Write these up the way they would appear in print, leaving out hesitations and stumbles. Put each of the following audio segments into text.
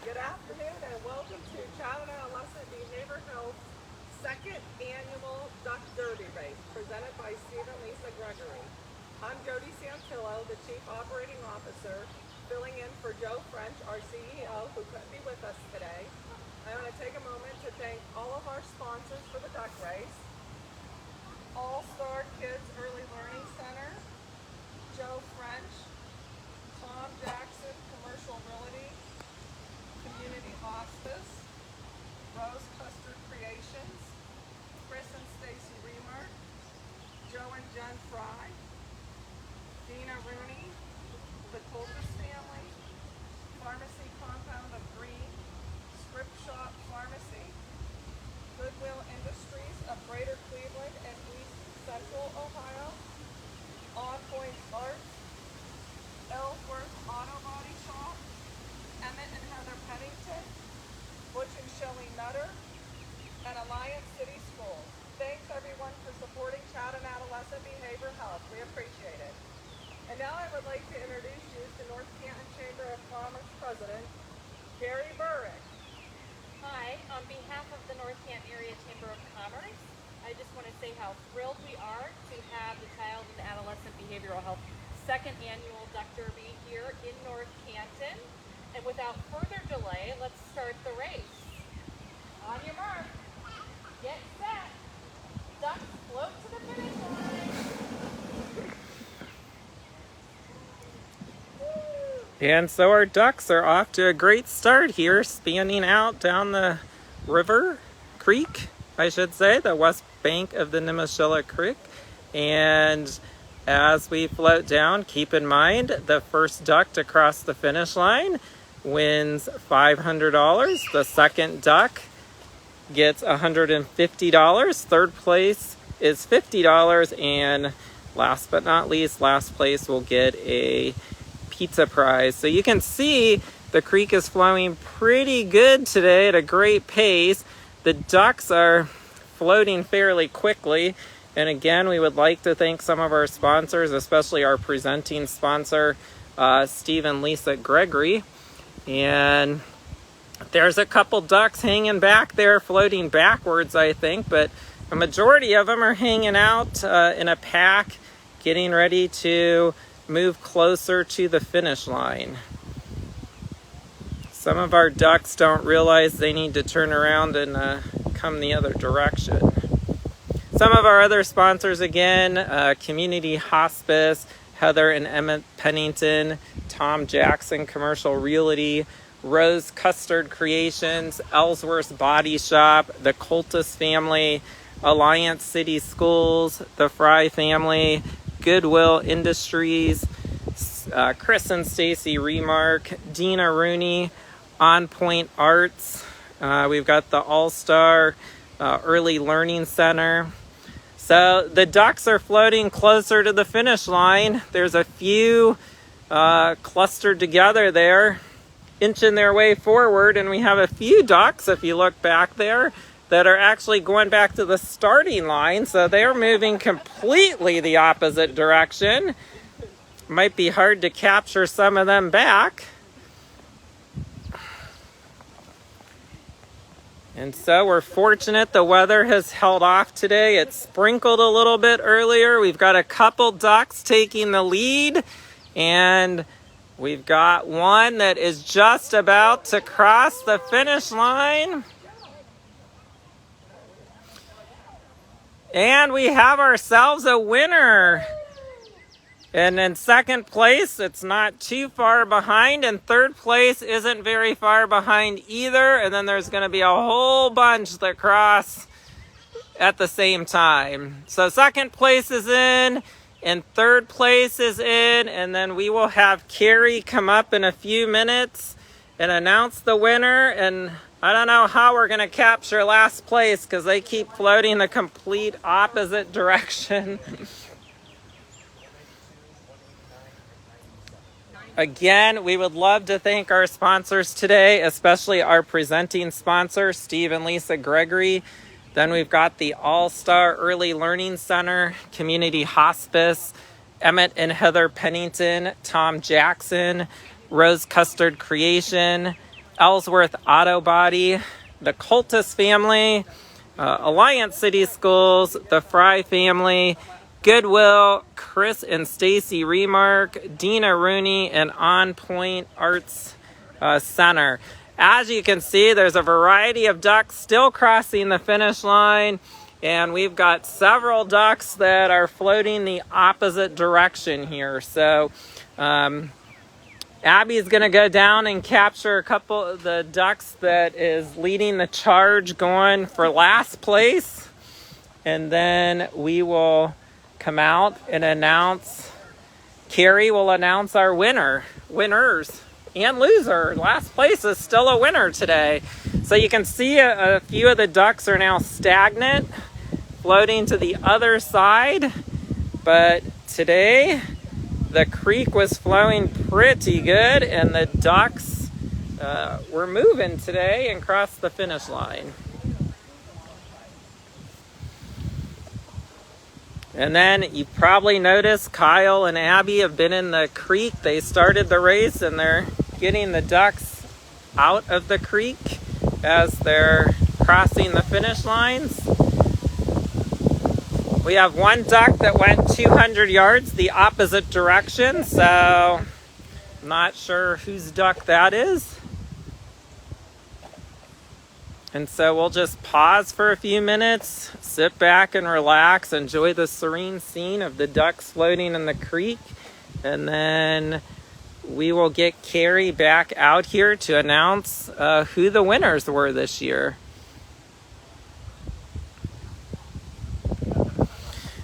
Good afternoon and welcome to Child and Adolescent Behavior Health second annual Duck Derby race presented by Steve and Lisa Gregory. I'm Jody Santillo, the Chief Operating Officer, filling in for Joe French, our CEO, who couldn't be with us today. I want to take a moment to thank all of our sponsors for the duck race. All-Star Kids Early Learning Center, Joe French, Tom Jackson Commercial Realty, Community Hospice, Rose Custard Creations, Chris and Stacy Remark, Joe and Jen Fry, Dina Rooney, the Coltis family, Pharmacy Compound of Green, Script Shop Pharmacy, Goodwill Industries of Greater Cleveland and East Central Ohio, On Point Arts, Ellsworth Auto Body Shop, Emmett and Heather Pennington, Butch and Shelley Nutter, and Alliance City Schools. Thanks everyone for supporting child and adolescent behavior health. We appreciate it. And now I would like to introduce you to North Canton Chamber of Commerce President, Carrie Burrick. Hi, on behalf of the North Canton Area Chamber of Commerce, I just want to say how thrilled we are to have the Child and Adolescent Behavioral Health second annual Duck Derby here in North Canton. And without further delay, let's start the race. On your mark, get set, ducks float to the finish line. And so our ducks are off to a great start here, spanning out down the creek, I should say, the west bank of the Nemesilla Creek. And as we float down, keep in mind the first duck to cross the finish line wins $500. The second duck gets $150. Third place is $50. And last but not least, last place will get a pizza prize. So you can see the creek is flowing pretty good today at a great pace. The ducks are floating fairly quickly. And again, we would like to thank some of our sponsors, especially our presenting sponsor, Steve and Lisa Gregory. And there's a couple ducks hanging back there, floating backwards, I think, but a majority of them are hanging out in a pack, getting ready to move closer to the finish line. Some of our ducks don't realize they need to turn around and come the other direction. Some of our other sponsors again, Community Hospice, Heather and Emmett Pennington, Tom Jackson Commercial Realty, Rose Custard Creations, Ellsworth Body Shop, the Coltis family, Alliance City Schools, the Fry family, Goodwill Industries, Chris and Stacy Remark, Dina Rooney, On Point Arts. We've got the All-Star Early Learning Center. So the ducks are floating closer to the finish line. There's a few clustered together there, inching their way forward, and we have a few ducks, if you look back there, that are actually going back to the starting line. So they're moving completely the opposite direction. Might be hard to capture some of them back. And so we're fortunate the weather has held off today. It sprinkled a little bit earlier. We've got a couple ducks taking the lead, and we've got one that is just about to cross the finish line. And we have ourselves a winner. And in second place, it's not too far behind. And third place isn't very far behind either. And then there's going to be a whole bunch that cross at the same time. So second place is in, and third place is in. And then we will have Carrie come up in a few minutes and announce the winner. And I don't know how we're going to capture last place because they keep floating the complete opposite direction. Again, we would love to thank our sponsors today, especially our presenting sponsor, Steve and Lisa Gregory. Then we've got the All-Star Early Learning Center, Community Hospice, Emmett and Heather Pennington, Tom Jackson, Rose Custard Creation, Ellsworth Auto Body, the Cultus family, Alliance City Schools, the Fry family, Goodwill, Chris and Stacy Remark, Dina Rooney, and On Point Arts Center. As you can see, there's a variety of ducks still crossing the finish line, and we've got several ducks that are floating the opposite direction here. So Abby's going to go down and capture a couple of the ducks that is leading the charge, going for last place, and then we will come out and announce, Carrie will announce our winners and loser. Last place is still a winner today. So you can see a few of the ducks are now stagnant, floating to the other side. But today, the creek was flowing pretty good, and the ducks were moving today and crossed the finish line. And then you probably noticed Kyle and Abby have been in the creek. They started the race and they're getting the ducks out of the creek as they're crossing the finish lines. We have one duck that went 200 yards the opposite direction, so I'm not sure whose duck that is. And so we'll just pause for a few minutes, sit back and relax, enjoy the serene scene of the ducks floating in the creek, and then we will get Carrie back out here to announce who the winners were this year.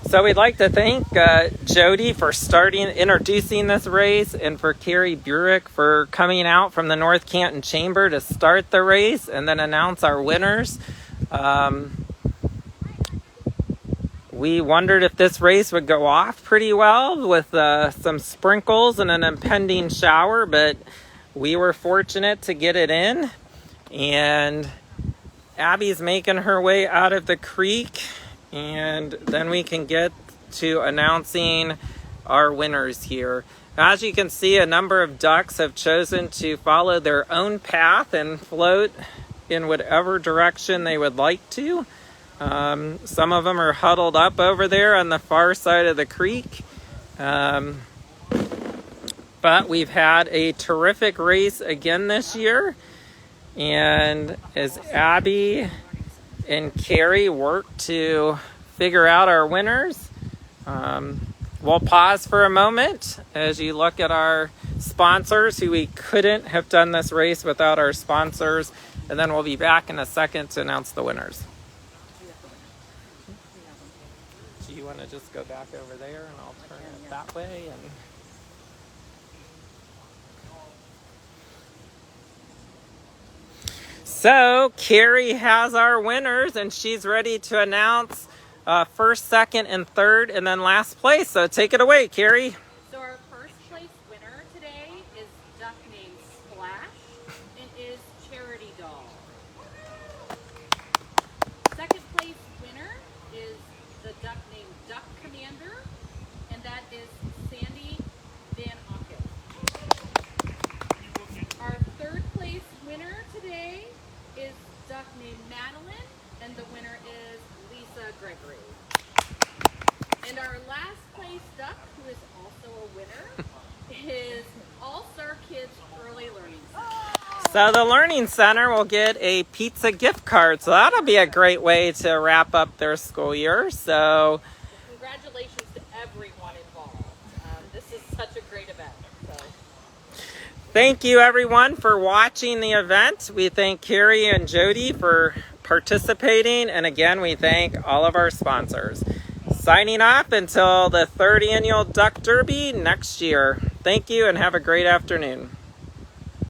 So we'd like to thank Jody for introducing this race, and for Carrie Burek for coming out from the North Canton Chamber to start the race and then announce our winners. We wondered if this race would go off pretty well with some sprinkles and an impending shower, but we were fortunate to get it in. And Abby's making her way out of the creek, and then we can get to announcing our winners here. As you can see, a number of ducks have chosen to follow their own path and float in whatever direction they would like to. Some of them are huddled up over there on the far side of the creek. But we've had a terrific race again this year. And as Abby and Carrie work to figure out our winners, we'll pause for a moment as you look at our sponsors, who we couldn't have done this race without our sponsors, and then we'll be back in a second to announce the winners. Do you want to just go back over there and I'll turn it that way? So Carrie has our winners, and she's ready to announce first, second, and third, and then last place. So take it away, Carrie. So our first place winner today is a duck named Splash and is Charity Doll. Second place winner is the duck named Duck Commander, and that is Sandy Van Auken. Our third place winner today is duck named Madeline, and the winner is Lisa Gregory. And our last place duck, who is also a winner, is All-Star Kids Early Learning Center. So the Learning Center will get a pizza gift card. So that'll be a great way to wrap up their school year. So congratulations to everyone involved. This is such a great event. So thank you, everyone, for watching the event. We thank Carrie and Jody for participating. And again, we thank all of our sponsors. Signing off until the 3rd Annual Duck Derby next year. Thank you and have a great afternoon.